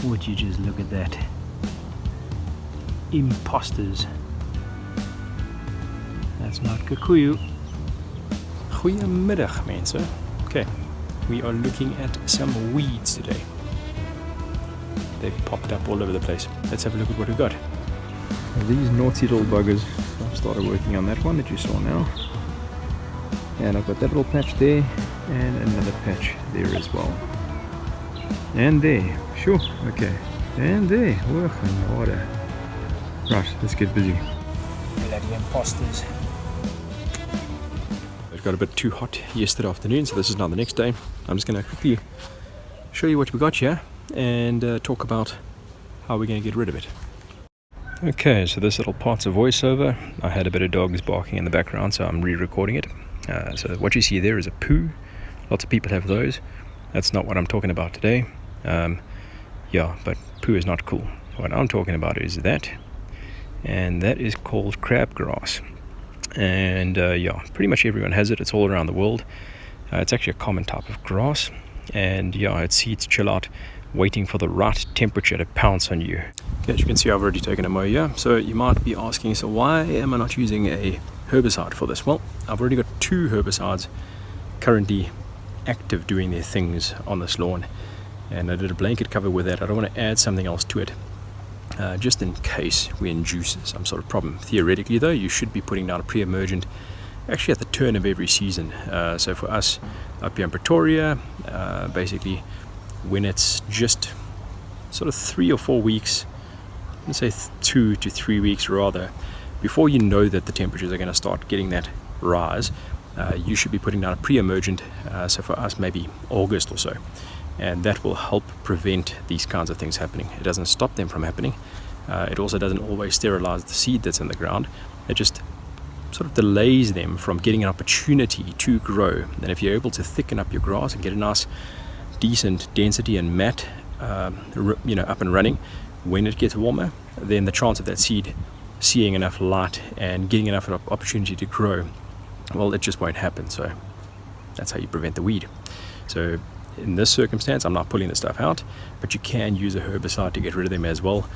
Would you just look at that? Imposters. That's not kikuyu. Goedemiddag mensen. Okay, we are looking at some weeds today. They've popped up all over the place. Let's have a look at what we've got. These naughty little buggers. I've started working on that one that you saw now. And I've got that little patch there and another patch there as well. And there. Sure. Okay. And there. Working water. Right, let's get busy. Bloody imposters. It got a bit too hot yesterday afternoon, so this is now the next day. I'm just going to quickly show you what we got here and talk about how we're going to get rid of it. Okay, so this little part's a voiceover. I had a bit of dogs barking in the background, so I'm re-recording it. So what you see there is a poo. Lots of people have those. That's not what I'm talking about today. Yeah, but poo is not cool. What I'm talking about is that, and that is called crabgrass. And yeah, pretty much everyone has it. It's all around the world. It's actually a common type of grass, and yeah, it seeds chill out, waiting for the right temperature to pounce on you. Okay, as you can see, I've already taken a mow here. So you might be asking, so why am I not using a herbicide for this? Well, I've already got 2 herbicides currently active doing their things on this lawn, and I did a blanket cover with that. I don't want to add something else to it, just in case we induce some sort of problem. Theoretically though, you should be putting down a pre-emergent actually at the turn of every season. So for us up here in Pretoria, basically when it's just sort of 3 or 4 weeks, let's say 2 to 3 weeks rather, before you know that the temperatures are going to start getting that rise, you should be putting down a pre-emergent, so for us maybe August or so, and that will help prevent these kinds of things happening. It doesn't stop them from happening. It also doesn't always sterilize the seed that's in the ground. It just sort of delays them from getting an opportunity to grow. And if you're able to thicken up your grass and get a nice decent density and mat up and running when it gets warmer, then the chance of that seed seeing enough light and getting enough of an opportunity to grow, well, it just won't happen. So that's how you prevent the weed. So in this circumstance, I'm not pulling the stuff out, but you can use a herbicide to get rid of them as well,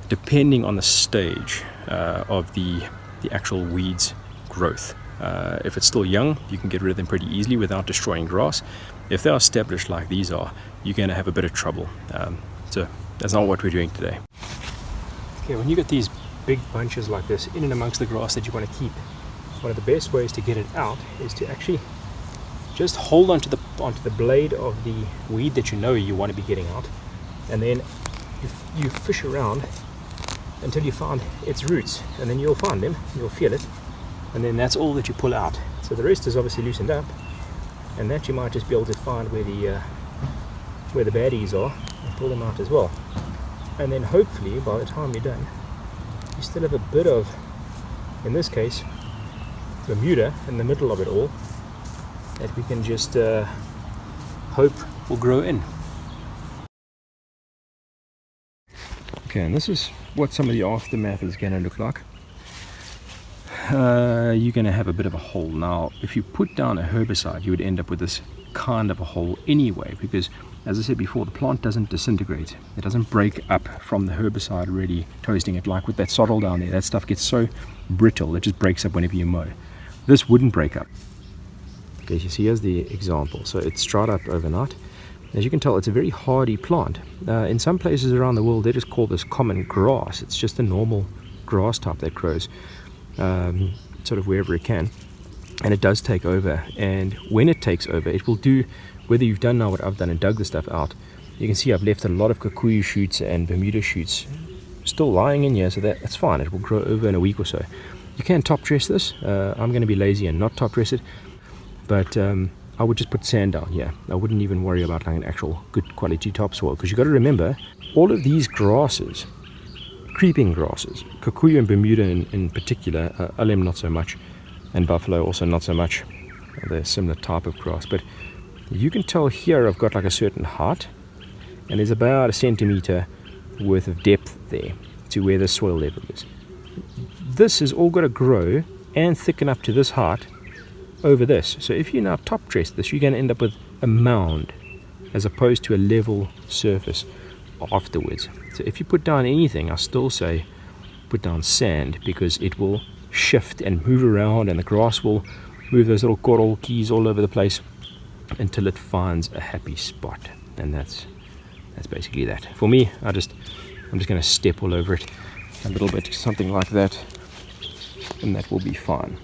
depending on the stage of the actual weed's growth. If it's still young, you can get rid of them pretty easily without destroying grass. If they're established like these are, you're going to have a bit of trouble. So that's not what we're doing today. Okay, when you get these big bunches like this in and amongst the grass that you want to keep, one of the best ways to get it out is to actually just hold onto the blade of the weed that you know you want to be getting out, and then you fish around until you find its roots, and then you'll find them, you'll feel it, and then that's all that you pull out. So the rest is obviously loosened up, and that you might just be able to find where the baddies are and pull them out as well. And then hopefully by the time you're done, you still have a bit of, in this case, Bermuda in the middle of it all, that we can just hope will grow in. Okay, and this is what some of the aftermath is going to look like. You're going to have a bit of a hole. Now, if you put down a herbicide, you would end up with this kind of a hole anyway, because as I said before, the plant doesn't disintegrate. It doesn't break up from the herbicide already toasting it, like with that soddle down there. That stuff gets so brittle, it just breaks up whenever you mow. This wouldn't break up. Okay, you see here's the example. So it's dried up overnight. As you can tell, it's a very hardy plant. In some places around the world, they just call this common grass. It's just a normal grass type that grows sort of wherever it can. And it does take over. And when it takes over, it will do, whether you've done now what I've done and dug the stuff out, you can see I've left a lot of kikuyu shoots and Bermuda shoots still lying in here, so that's fine. It will grow over in a week or so. You can top dress this. I'm going to be lazy and not top dress it. But I would just put sand down here. I wouldn't even worry about like an actual good quality topsoil, because you've got to remember, all of these grasses, creeping grasses, kikuyu and Bermuda in particular, alum not so much, and buffalo also not so much. They're a similar type of grass, but you can tell here I've got like a certain height, and there's about 1 centimeter worth of depth there to where the soil level is. This has all got to grow and thicken up to this height over this. So if you now top dress this, you're going to end up with a mound as opposed to a level surface. afterwards. So if you put down anything, I still say put down sand, because it will shift and move around, and the grass will move those little coral keys all over the place until it finds a happy spot. And that's basically that. For me, I'm just going to step all over it a little bit, something like that, and that will be fine.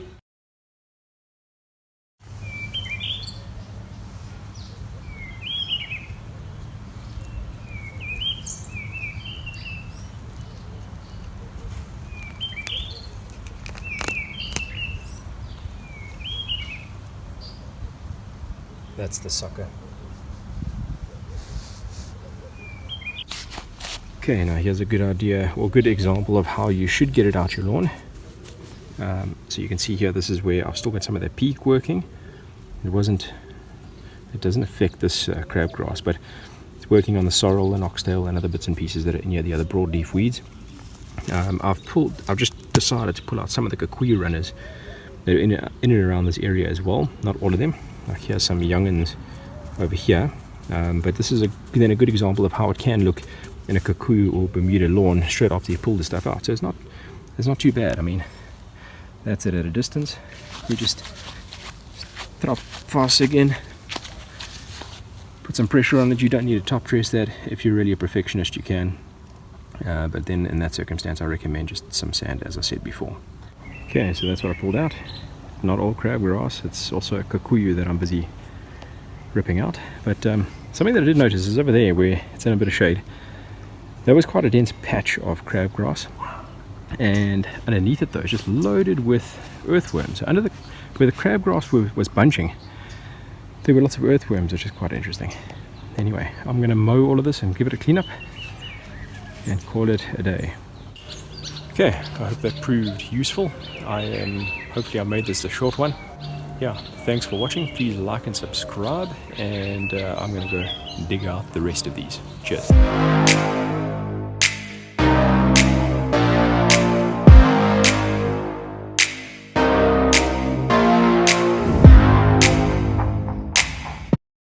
That's the sucker. Okay, now here's a good idea, or good example of how you should get it out your lawn. So you can see here, this is where I've still got some of the peak working. It doesn't affect this crabgrass, but it's working on the sorrel and oxtail and other bits and pieces that are in here, the other broadleaf weeds. I've just decided to pull out some of the kikuyu runners that are in and around this area as well. Not all of them. Like here's some young'uns over here, but this is then a good example of how it can look in a kikuyu or Bermuda lawn straight after you pull the stuff out. So it's not too bad. I mean, that's it at a distance. You just drop fast again, put some pressure on it. You don't need to top dress that. If you're really a perfectionist, you can, but then in that circumstance I recommend just some sand, as I said before. Okay, so that's what I pulled out. Not all crabgrass, it's also a kikuyu that I'm busy ripping out. But something that I did notice is over there where it's in a bit of shade, there was quite a dense patch of crabgrass, and underneath it though it's just loaded with earthworms. Where the crabgrass was bunching, there were lots of earthworms, which is quite interesting. Anyway, I'm going to mow all of this and give it a clean up and call it a day. Okay, I hope that proved useful. Hopefully I made this a short one. Yeah, thanks for watching. Please like and subscribe, and I'm going to go dig out the rest of these. Cheers.